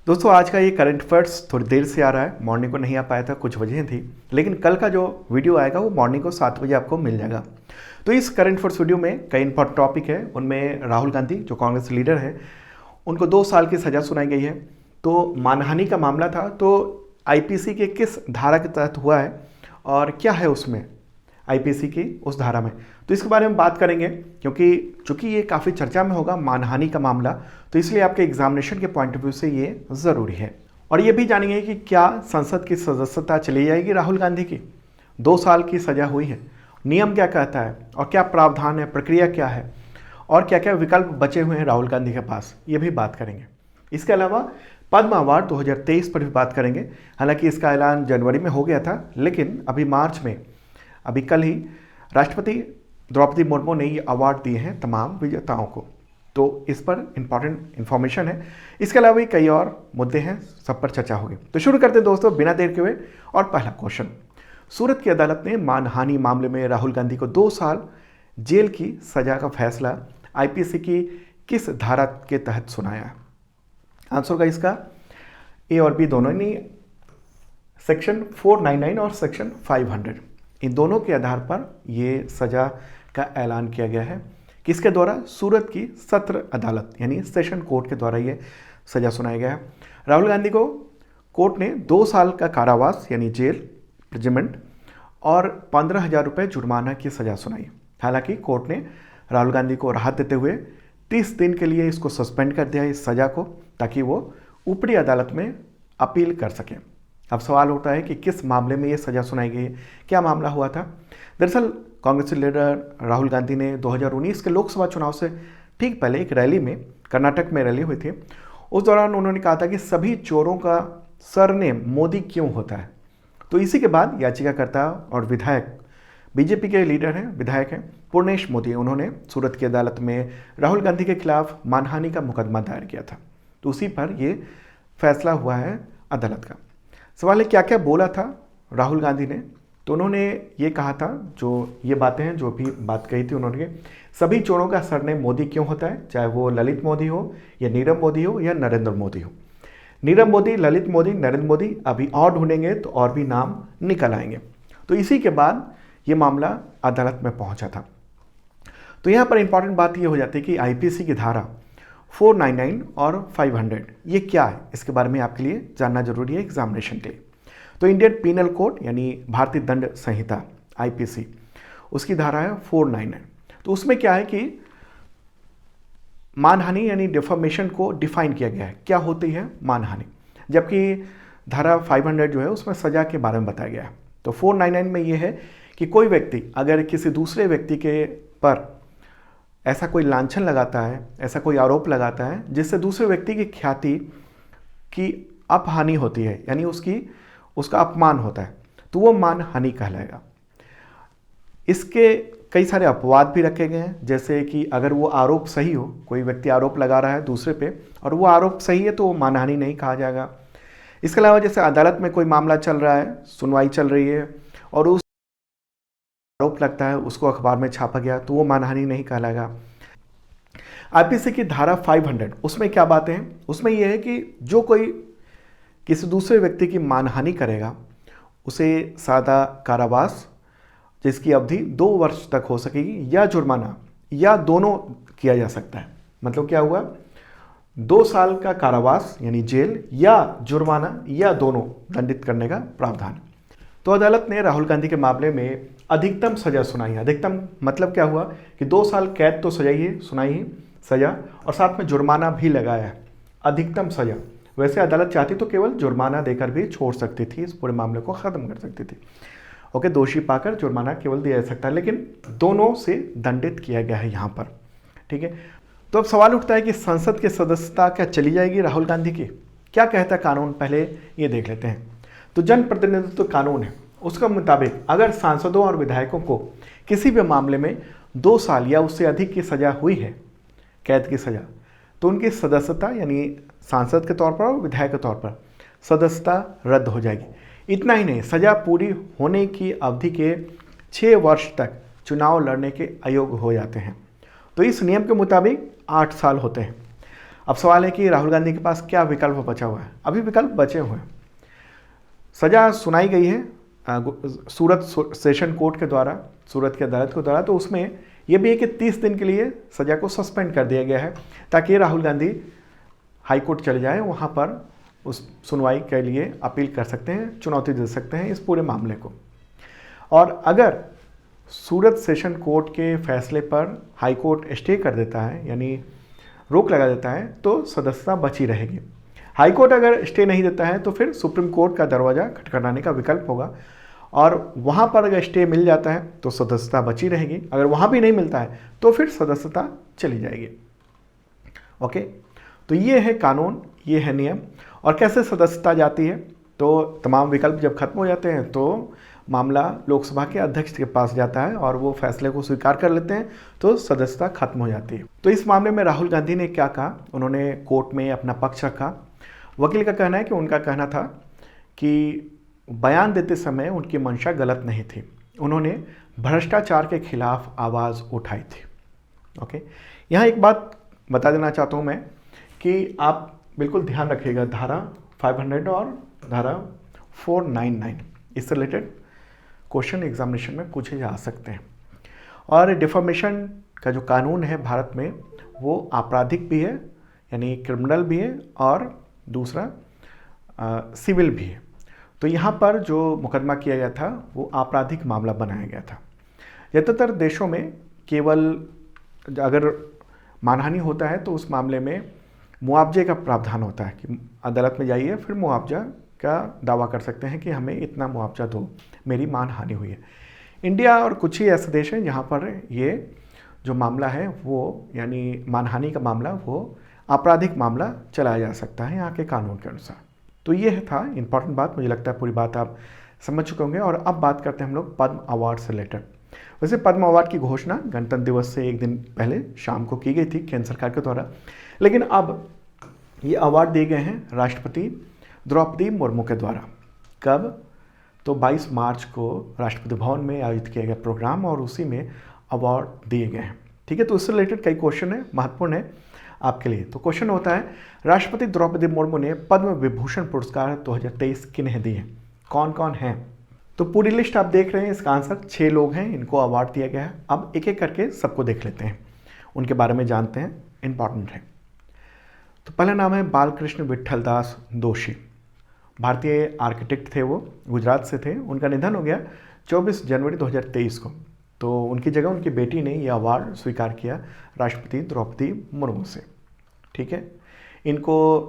दोस्तों आज का ये करंट अफेयर्स थोड़ी देर से आ रहा है, मॉर्निंग को नहीं आ पाया था, कुछ वजह थी। लेकिन कल का जो वीडियो आएगा वो मॉर्निंग को 7 बजे आपको मिल जाएगा। तो इस करंट अफेयर्स वीडियो में कई इंपॉर्टेंट टॉपिक है। उनमें राहुल गांधी जो कांग्रेस लीडर है, उनको 2 साल की सज़ा सुनाई गई है। तो मानहानि का मामला था, तो आईपीसी के किस धारा के तहत हुआ है और क्या है उसमें आईपीसी की उस धारा में, तो इसके बारे में बात करेंगे। क्योंकि चूंकि ये काफ़ी चर्चा में होगा मानहानि का मामला, तो इसलिए आपके एग्जामिनेशन के पॉइंट ऑफ व्यू से ये ज़रूरी है। और ये भी जानेंगे कि क्या संसद की सदस्यता चली जाएगी राहुल गांधी की। 2 साल की सज़ा हुई है, नियम क्या कहता है और क्या प्रावधान है, प्रक्रिया क्या है और क्या क्या विकल्प बचे हुए हैं राहुल गांधी के पास, ये भी बात करेंगे। इसके अलावा पद्म अवार्ड 2023 पर भी बात करेंगे। हालांकि इसका ऐलान जनवरी में हो गया था, लेकिन अभी मार्च में, अभी कल ही राष्ट्रपति द्रौपदी मुर्मू ने ये अवार्ड दिए हैं तमाम विजेताओं को। तो इस पर इंपॉर्टेंट इन्फॉर्मेशन है। इसके अलावा भी कई और मुद्दे हैं, सब पर चर्चा होगी। तो शुरू करते हैं दोस्तों बिना देर के हुए। और पहला क्वेश्चन, सूरत की अदालत ने मानहानि मामले में राहुल गांधी को 2 साल जेल की सजा का फैसला आईपीसी की किस धारा के तहत सुनाया है? आंसर का इसका ए और बी दोनों नहीं, सेक्शन 499 और सेक्शन 500, इन दोनों के आधार पर ये सज़ा का ऐलान किया गया है। किसके द्वारा? सूरत की सत्र अदालत यानी सेशन कोर्ट के द्वारा ये सज़ा सुनाया गया है। राहुल गांधी को कोर्ट ने 2 साल का कारावास यानी जेल, इम्प्रिजनमेंट और 15,000 रुपये जुर्माना की सज़ा सुनाई। हालांकि कोर्ट ने राहुल गांधी को राहत देते हुए 30 दिन के लिए इसको सस्पेंड कर दिया इस सज़ा को, ताकि वो ऊपरी अदालत में अपील कर सकें। अब सवाल होता है कि किस मामले में ये सज़ा सुनाई गई है, क्या मामला हुआ था? दरअसल कांग्रेस लीडर राहुल गांधी ने 2019 के लोकसभा चुनाव से ठीक पहले एक रैली में, कर्नाटक में रैली हुई थी, उस दौरान उन्होंने कहा था कि सभी चोरों का सरनेम मोदी क्यों होता है। तो इसी के बाद याचिकाकर्ता और विधायक, बीजेपी के लीडर हैं, विधायक हैं पूर्णेश मोदी, उन्होंने सूरत की अदालत में राहुल गांधी के खिलाफ मानहानि का मुकदमा दायर किया था। तो उसी पर ये फैसला हुआ है अदालत का। सवाल है क्या क्या बोला था राहुल गांधी ने? तो उन्होंने ये कहा था, जो ये बातें हैं जो भी बात कही थी उन्होंने, सभी चोरों का सरनेम मोदी क्यों होता है, चाहे वो ललित मोदी हो या नीरव मोदी हो या नरेंद्र मोदी हो। नीरव मोदी, ललित मोदी, नरेंद्र मोदी, अभी और ढूंढेंगे तो और भी नाम निकल आएंगे। तो इसी के बाद ये मामला अदालत में पहुंचा था। तो यहाँ पर इंपॉर्टेंट बात ये हो जाती है कि आईपीसी की धारा 499 और 500 ये क्या है, इसके बारे में आपके लिए जानना जरूरी है एग्जामिनेशन के लिए। तो इंडियन पीनल कोड यानी भारतीय दंड संहिता आईपीसी, उसकी धारा है 499। तो उसमें क्या है कि मानहानि यानी डिफॉर्मेशन को डिफाइन किया गया है, क्या होती है मानहानि, जबकि धारा 500 जो है उसमें सजा के बारे में बताया गया है। तो 499 में ये है कि कोई व्यक्ति अगर किसी दूसरे व्यक्ति के पर ऐसा कोई लांछन लगाता है, ऐसा कोई आरोप लगाता है जिससे दूसरे व्यक्ति की ख्याति की अपहानि होती है, यानी उसका अपमान होता है, तो वो मानहानि कहलाएगा। इसके कई सारे अपवाद भी रखे गए हैं, जैसे कि अगर वो आरोप सही हो, कोई व्यक्ति आरोप लगा रहा है दूसरे पे और वो आरोप सही है तो वो मानहानि नहीं कहा जाएगा। इसके अलावा जैसे अदालत में कोई मामला चल रहा है, सुनवाई चल रही है और उस आरोप लगता है उसको अखबार में छापा गया, तो वो मानहानि नहीं कहलाएगा। आईपीसी की धारा 500 उसमें क्या बातें हैं? उसमें यह है कि जो कोई किसी दूसरे व्यक्ति की मानहानि करेगा उसे सादा कारावास जिसकी अवधि 2 वर्ष तक हो सकेगी या जुर्माना या दोनों किया जा सकता है। मतलब क्या हुआ? 2 साल का कारावास यानी जेल या जुर्माना या दोनों दंडित करने का प्रावधान। तो अदालत ने राहुल गांधी के मामले में अधिकतम सजा सुनाई है। अधिकतम मतलब क्या हुआ कि 2 साल कैद तो सुनाई ही सजा और साथ में जुर्माना भी लगाया है, अधिकतम सजा। वैसे अदालत चाहती तो केवल जुर्माना देकर भी छोड़ सकती थी, इस पूरे मामले को ख़त्म कर सकती थी। ओके, दोषी पाकर जुर्माना केवल दिया जा सकता है, लेकिन दोनों से दंडित किया गया है यहाँ पर। ठीक है, तो अब सवाल उठता है कि संसद की सदस्यता क्या चली जाएगी राहुल गांधी की? क्या कहता है कानून, पहले ये देख लेते हैं। तो जन प्रतिनिधित्व कानून है, उसके मुताबिक अगर सांसदों और विधायकों को किसी भी मामले में 2 साल या उससे अधिक की सजा हुई है, कैद की सजा, तो उनकी सदस्यता यानी सांसद के तौर पर और विधायक के तौर पर सदस्यता रद्द हो जाएगी। इतना ही नहीं, सजा पूरी होने की अवधि के 6 वर्ष तक चुनाव लड़ने के अयोग्य हो जाते हैं। तो इस नियम के मुताबिक 8 साल होते हैं। अब सवाल है कि राहुल गांधी के पास क्या विकल्प बचा हुआ है। अभी विकल्प बचे हुए हैं। सजा सुनाई गई है सूरत सेशन कोर्ट के द्वारा, सूरत की अदालत के द्वारा, तो उसमें यह भी है कि 30 दिन के लिए सजा को सस्पेंड कर दिया गया है ताकि राहुल गांधी हाई कोर्ट चले जाए, वहाँ पर उस सुनवाई के लिए अपील कर सकते हैं, चुनौती दे सकते हैं इस पूरे मामले को। और अगर सूरत सेशन कोर्ट के फैसले पर हाई कोर्ट स्टे कर देता है, यानी रोक लगा देता है, तो सदस्यता बची रहेगी। हाई कोर्ट अगर स्टे नहीं देता है तो फिर सुप्रीम कोर्ट का दरवाज़ा खटखटाने का विकल्प होगा, और वहाँ पर अगर स्टे मिल जाता है तो सदस्यता बची रहेगी, अगर वहाँ भी नहीं मिलता है तो फिर सदस्यता चली जाएगी। ओके, तो ये है कानून, ये है नियम। और कैसे सदस्यता जाती है, तो तमाम विकल्प जब खत्म हो जाते हैं तो मामला लोकसभा के अध्यक्ष के पास जाता है और वो फैसले को स्वीकार कर लेते हैं, तो सदस्यता खत्म हो जाती है। तो इस मामले में राहुल गांधी ने क्या कहा, उन्होंने कोर्ट में अपना पक्ष रखा। वकील का कहना है कि उनका कहना था कि बयान देते समय उनकी मंशा गलत नहीं थी, उन्होंने भ्रष्टाचार के खिलाफ आवाज़ उठाई थी। ओके, यहाँ एक बात बता देना चाहता हूँ मैं कि आप बिल्कुल ध्यान रखिएगा, धारा 500 और धारा 499 इससे रिलेटेड क्वेश्चन एग्जामिनेशन में पूछे जा सकते हैं। और डिफॉर्मेशन का जो कानून है भारत में, वो आपराधिक भी है, यानी क्रिमिनल भी है, और दूसरा सिविल भी है। तो यहाँ पर जो मुकदमा किया गया था वो आपराधिक मामला बनाया गया था। ज़्यादातर देशों में केवल अगर मानहानि होता है तो उस मामले में मुआवजे का प्रावधान होता है कि अदालत में जाइए, फिर मुआवजा का दावा कर सकते हैं कि हमें इतना मुआवजा दो, मेरी मानहानि हुई है। इंडिया और कुछ ही ऐसे देश हैं जहाँ पर ये जो मामला है वो, यानी मानहानि का मामला, वो आपराधिक मामला चलाया जा सकता है यहाँ के कानून के अनुसार। तो ये था इंपॉर्टेंट बात, मुझे लगता है पूरी बात आप समझ चुके होंगे। और अब बात करते हैं हम लोग पद्म अवार्ड से रिलेटेड। वैसे पद्म अवार्ड की घोषणा गणतंत्र दिवस से एक दिन पहले शाम को की गई थी केंद्र सरकार के द्वारा, लेकिन अब ये अवार्ड दिए गए हैं राष्ट्रपति द्रौपदी मुर्मू के द्वारा। कब? तो 22 मार्च को राष्ट्रपति भवन में आयोजित किया गया प्रोग्राम और उसी में अवार्ड दिए गए हैं। ठीक है, तो उससे रिलेटेड कई क्वेश्चन है, महत्वपूर्ण है आपके लिए। तो क्वेश्चन होता है, राष्ट्रपति द्रौपदी मुर्मू ने पद्म विभूषण पुरस्कार 2023 किन्हें दिए, कौन कौन हैं? तो पूरी लिस्ट आप देख रहे हैं, इसका आंसर 6 लोग हैं, इनको अवार्ड दिया गया है। अब एक एक करके सबको देख लेते हैं, उनके बारे में जानते हैं, इंपॉर्टेंट है। तो पहला नाम है बालकृष्ण विट्ठल दास दोषी। भारतीय आर्किटेक्ट थे, वो गुजरात से थे। उनका निधन हो गया 24 जनवरी 2023 को। तो उनकी जगह उनकी बेटी ने यह अवार्ड स्वीकार किया राष्ट्रपति द्रौपदी मुर्मू से। ठीक है, इनको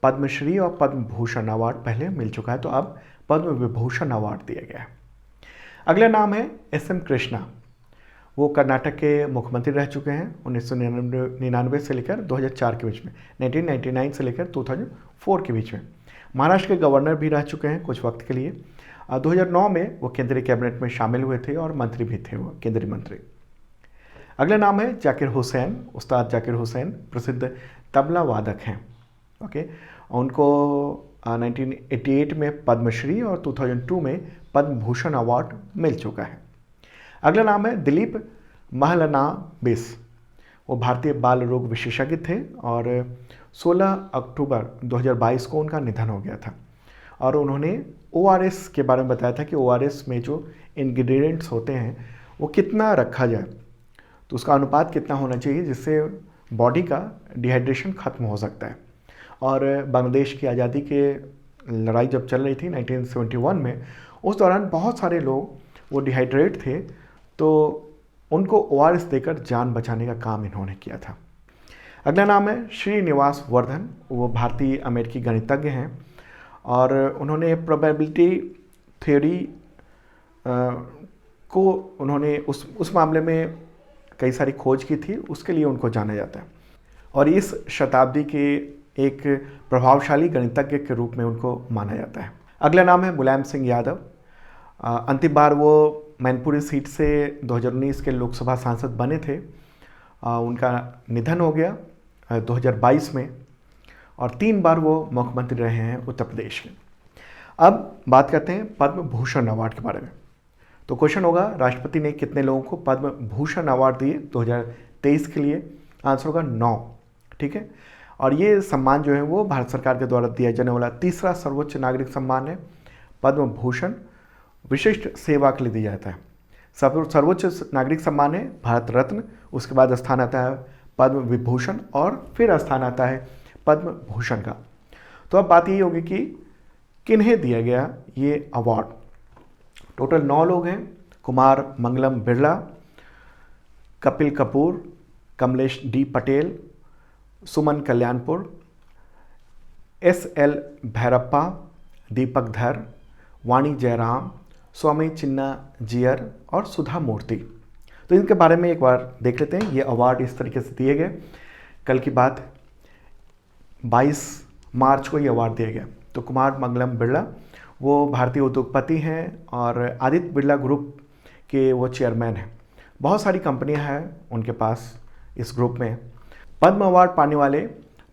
पद्मश्री और पद्म भूषण अवार्ड पहले मिल चुका है, तो अब पद्म विभूषण अवार्ड दिया गया है। अगला नाम है SM कृष्णा। वो कर्नाटक के मुख्यमंत्री रह चुके हैं 1999 से लेकर 2004 के बीच में, 1999 से लेकर 2004 के बीच में। महाराष्ट्र के गवर्नर भी रह चुके हैं कुछ वक्त के लिए। 2009 में वो केंद्रीय कैबिनेट में शामिल हुए थे और मंत्री भी थे, वो केंद्रीय मंत्री। अगला नाम है जाकिर हुसैन। उस्ताद जाकिर हुसैन प्रसिद्ध तबला वादक हैं। ओके, उनको 1988 में पद्मश्री और 2002 में पद्म भूषण अवार्ड मिल चुका है। अगला नाम है दिलीप महलनाबिस। वो भारतीय बाल रोग विशेषज्ञ थे और 16 अक्टूबर 2022 को उनका निधन हो गया था। और उन्होंने ORS के बारे में बताया था कि ORS में जो इंग्रेडिएंट्स होते हैं वो कितना रखा जाए, तो उसका अनुपात कितना होना चाहिए जिससे बॉडी का डिहाइड्रेशन खत्म हो सकता है। और बांग्लादेश की आज़ादी के लड़ाई जब चल रही थी 1971 में, उस दौरान बहुत सारे लोग वो डिहाइड्रेट थे, तो उनको ORS देकर जान बचाने का काम इन्होंने किया था। अगला नाम है श्रीनिवास वर्धन। वो भारतीय अमेरिकी गणितज्ञ हैं और उन्होंने प्रोबेबिलिटी थ्योरी को उन्होंने उस मामले में कई सारी खोज की थी, उसके लिए उनको जाना जाता है और इस शताब्दी के एक प्रभावशाली गणितज्ञ के रूप में उनको माना जाता है। अगला नाम है मुलायम सिंह यादव। अंतिम बार वो मैनपुरी सीट से 2019 के लोकसभा सांसद बने थे। उनका निधन हो गया 2022 में और 3 बार वो मुख्यमंत्री रहे हैं उत्तर प्रदेश के। अब बात करते हैं पद्म भूषण अवार्ड के बारे में। तो क्वेश्चन होगा, राष्ट्रपति ने कितने लोगों को पद्म भूषण अवार्ड दिए 2023 के लिए? आंसर होगा 9। ठीक है, और ये सम्मान जो है वो भारत सरकार के द्वारा दिया जाने वाला तीसरा सर्वोच्च नागरिक सम्मान है। पद्म भूषण विशिष्ट सेवा के लिए दिया जाता है। सर्वोच्च नागरिक सम्मान है भारत रत्न, उसके बाद स्थान आता है पद्म विभूषण और फिर स्थान आता है पद्म भूषण का। तो अब बात यही होगी कि किन्हें दिया गया ये अवार्ड। टोटल 9 लोग हैं। कुमार मंगलम बिरला, कपिल कपूर, कमलेश डी पटेल, सुमन कल्याणपुर, SL भैरप्पा, दीपक धर, वाणी जयराम, स्वामी चिन्ना जियर और सुधा मूर्ति। तो इनके बारे में एक बार देख लेते हैं। ये अवार्ड इस तरीके से दिए गए। कल की बात 22 मार्च को ये अवार्ड दिया गया। तो कुमार मंगलम बिरला वो भारतीय उद्योगपति हैं और आदित्य बिरला ग्रुप के वो चेयरमैन हैं। बहुत सारी कंपनियां हैं उनके पास इस ग्रुप में। पद्म अवार्ड पाने वाले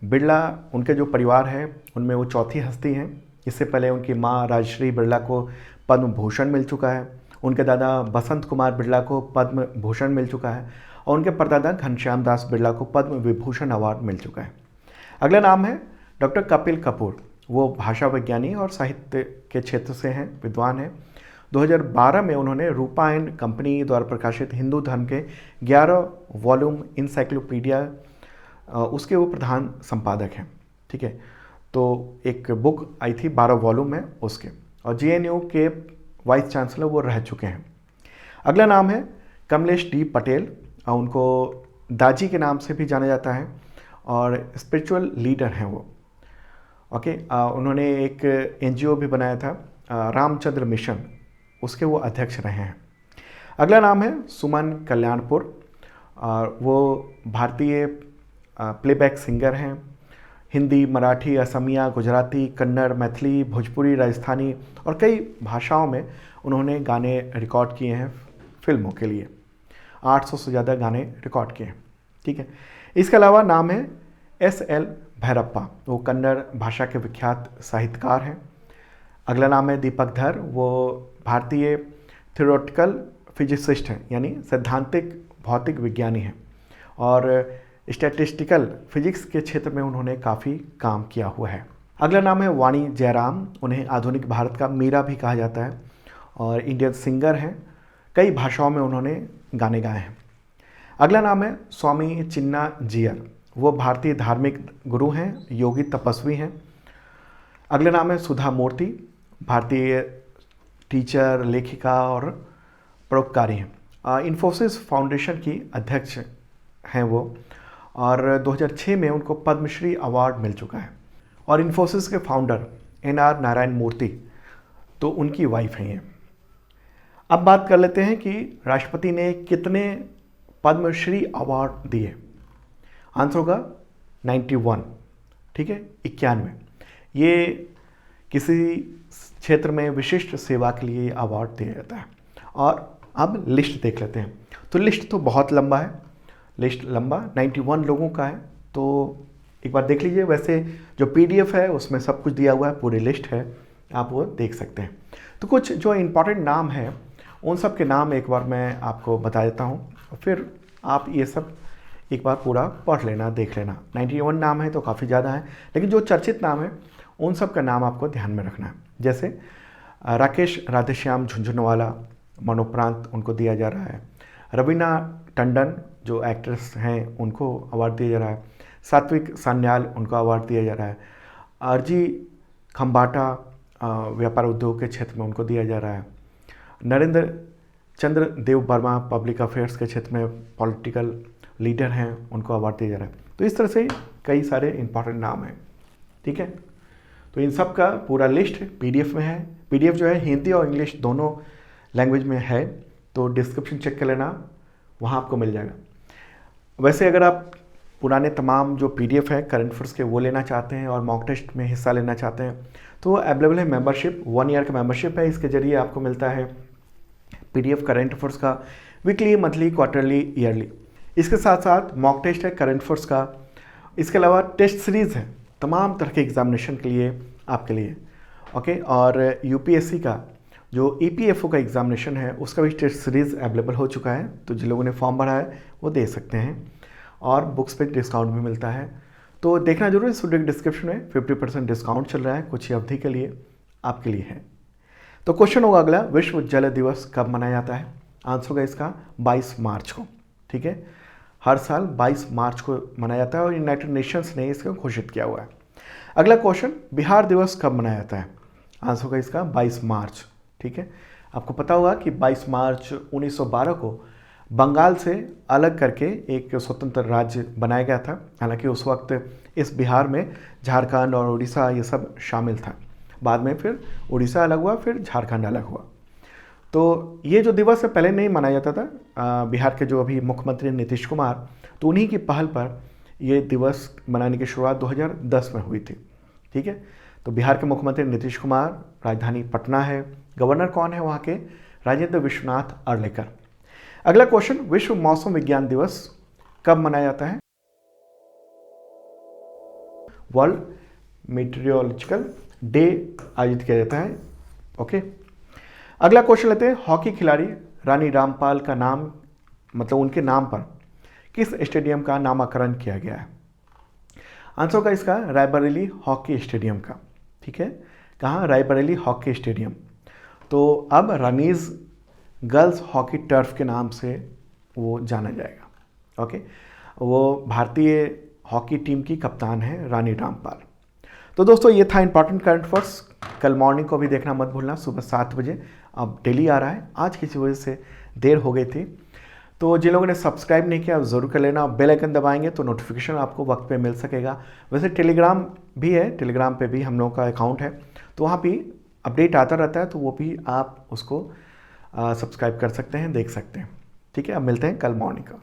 बिरला, उनके जो परिवार है उनमें वो चौथी हस्ती हैं। इससे पहले उनकी माँ राजश्री बिरला को पद्म भूषण मिल चुका है, उनके दादा बसंत कुमार बिरला को पद्म भूषण मिल चुका है और उनके परदादा घनश्याम दास बिरला को पद्म विभूषण अवार्ड मिल चुका है। अगला नाम है डॉक्टर कपिल कपूर। वो भाषा विज्ञानी और साहित्य के क्षेत्र से हैं, विद्वान हैं। 2012 में उन्होंने रूपा एंड कंपनी द्वारा प्रकाशित हिंदू धर्म के 11 वॉल्यूम इंसाइक्लोपीडिया, उसके वो प्रधान संपादक हैं। ठीक है, तो एक बुक आई थी 12 वॉल्यूम में उसके, और JNU के वाइस चांसलर वो रह चुके हैं। अगला नाम है कमलेश डी पटेल। उनको दाजी के नाम से भी जाना जाता है और स्पिरिचुअल लीडर हैं वो। ओके, उन्होंने एक NGO भी बनाया था, रामचंद्र मिशन, उसके वो अध्यक्ष रहे हैं। अगला नाम है सुमन कल्याणपुर और वो भारतीय प्लेबैक सिंगर हैं। हिंदी, मराठी, असमिया, गुजराती, कन्नड़, मैथिली, भोजपुरी, राजस्थानी और कई भाषाओं में उन्होंने गाने रिकॉर्ड किए हैं फिल्मों के लिए। 800 से ज़्यादा गाने रिकॉर्ड किए हैं। ठीक है, इसके अलावा नाम है SL भैरप्पा। वो कन्नड़ भाषा के विख्यात साहित्यकार हैं। अगला नाम है दीपक धर। वो भारतीय थ्योरेटिकल फिजिसिस्ट हैं, यानी सैद्धांतिक भौतिक विज्ञानी हैं और स्टैटिस्टिकल फिजिक्स के क्षेत्र में उन्होंने काफ़ी काम किया हुआ है। अगला नाम है वाणी जयराम। उन्हें आधुनिक भारत का मीरा भी कहा जाता है और इंडियन सिंगर हैं। कई भाषाओं में उन्होंने गाने गाए हैं। अगला नाम है स्वामी चिन्ना जियर। वो भारतीय धार्मिक गुरु हैं, योगी तपस्वी हैं। अगला नाम है सुधा मूर्ति। भारतीय टीचर, लेखिका और परोपकारी हैं। इन्फोसिस फाउंडेशन की अध्यक्ष हैं वो और 2006 में उनको पद्मश्री अवार्ड मिल चुका है। और इन्फोसिस के फाउंडर NR नारायण मूर्ति, तो उनकी वाइफ हैं ये। अब बात कर लेते हैं कि राष्ट्रपति ने कितने पद्मश्री अवार्ड दिए। आंसर होगा 91। ठीक है, 91। ये किसी क्षेत्र में विशिष्ट सेवा के लिए अवार्ड दिया जाता है। और अब लिस्ट देख लेते हैं। तो लिस्ट तो बहुत लंबा है, लिस्ट लंबा 91 लोगों का है। तो एक बार देख लीजिए। वैसे जो PDF है उसमें सब कुछ दिया हुआ है, पूरी लिस्ट है, आप वो देख सकते हैं। तो कुछ जो इम्पॉर्टेंट नाम हैं उन सब के नाम एक बार मैं आपको बता देता हूँ, फिर आप ये सब एक बार पूरा पढ़ लेना, देख लेना। 91 नाम है तो काफ़ी ज़्यादा है, लेकिन जो चर्चित नाम है उन सब का नाम आपको ध्यान में रखना है। जैसे राकेश राधेश्याम झुंझुनवाला, मरणोपरांत उनको दिया जा रहा है। रवीना टंडन जो एक्ट्रेस हैं उनको अवार्ड दिया जा रहा है। सात्विक सान्याल, उनको अवार्ड दिया जा रहा है। आरजी खम्बाटा व्यापार उद्योग के क्षेत्र में उनको दिया जा रहा है। नरेंद्र चंद्र देव वर्मा पब्लिक अफेयर्स के क्षेत्र में पॉलिटिकल लीडर हैं, उनको अवार्ड दिया जा रहा है। तो इस तरह से कई सारे इंपॉर्टेंट नाम हैं। ठीक है, तो इन सब का पूरा लिस्ट PDF में है। PDF जो है हिंदी और इंग्लिश दोनों लैंग्वेज में है, तो डिस्क्रिप्शन चेक कर लेना, वहाँ आपको मिल जाएगा। वैसे अगर आप पुराने तमाम जो PDF है करंट अफेयर्स के वो लेना चाहते हैं और मॉक टेस्ट में हिस्सा लेना चाहते हैं तो वो अवेलेबल है। मेंबरशिप 1 ईयर का मेंबरशिप है। इसके जरिए आपको मिलता है PDF करंट अफेयर्स का वीकली, मंथली, क्वार्टरली, ईयरली। इसके साथ साथ मॉक टेस्ट है करंट अफेयर्स का। इसके अलावा टेस्ट सीरीज़ है तमाम तरह के एग्जामिनेशन के लिए, आपके लिए। ओके, और UPSC का जो EPFO का एग्जामिनेशन है उसका भी टेस्ट सीरीज़ अवेलेबल हो चुका है। तो जिन लोगों ने फॉर्म भरा है वो दे सकते हैं और बुक्स पे डिस्काउंट भी मिलता है। तो देखना जरूर इस वीडियो के डिस्क्रिप्शन में 50% डिस्काउंट चल रहा है कुछ ही अवधि के लिए, आपके लिए है। तो क्वेश्चन होगा अगला, विश्व जल दिवस कब मनाया जाता है? आंसर होगा इसका 22 मार्च को। ठीक है, हर साल 22 मार्च को मनाया जाता है और यूनाइटेड नेशंस ने इसको घोषित किया हुआ है। अगला क्वेश्चन, बिहार दिवस कब मनाया जाता है? आंसर होगा इसका 22 मार्च। ठीक है, आपको पता होगा कि 22 मार्च 1912 को बंगाल से अलग करके एक स्वतंत्र राज्य बनाया गया था। हालांकि उस वक्त इस बिहार में झारखंड और उड़ीसा ये सब शामिल था। बाद में फिर उड़ीसा अलग हुआ, फिर झारखंड अलग हुआ। तो ये जो दिवस है पहले नहीं मनाया जाता था। बिहार के जो अभी मुख्यमंत्री नीतीश कुमार, तो उन्हीं की पहल पर ये दिवस मनाने की शुरुआत 2010 में हुई थी। ठीक है, तो बिहार के मुख्यमंत्री नीतीश कुमार, राजधानी पटना है, गवर्नर कौन है वहाँ के? राजेंद्र विश्वनाथ अर्लेकर। अगला क्वेश्चन, विश्व मौसम विज्ञान दिवस कब मनाया जाता है? वर्ल्ड मीटरियोलॉजिकल डे आयोजित किया जाता है। ओके, अगला क्वेश्चन लेते हैं, हॉकी खिलाड़ी रानी रामपाल का नाम, मतलब उनके नाम पर किस स्टेडियम का नामकरण किया गया है? आंसर होगा इसका रायबरेली हॉकी स्टेडियम का। ठीक है, कहाँ? Raebareli hockey stadium. तो अब रनीज गर्ल्स हॉकी टर्फ के नाम से वो जाना जाएगा। ओके, वो भारतीय हॉकी टीम की कप्तान है रानी रामपाल। तो दोस्तों ये था इंपॉर्टेंट करंट अफेयर्स। कल मॉर्निंग को भी देखना मत भूलना, सुबह 7 बजे। अब डेली आ रहा है, आज किसी वजह से देर हो गई थी। तो जिन लोगों ने सब्सक्राइब नहीं किया ज़रूर कर लेना, बेल आइकन दबाएंगे तो नोटिफिकेशन आपको वक्त पे मिल सकेगा। वैसे टेलीग्राम भी है, टेलीग्राम पे भी हम लोगों का अकाउंट है, तो वहाँ भी अपडेट आता रहता है, तो वो भी आप उसको सब्सक्राइब कर सकते हैं, देख सकते हैं। ठीक है, अब मिलते हैं कल मॉर्निंग का।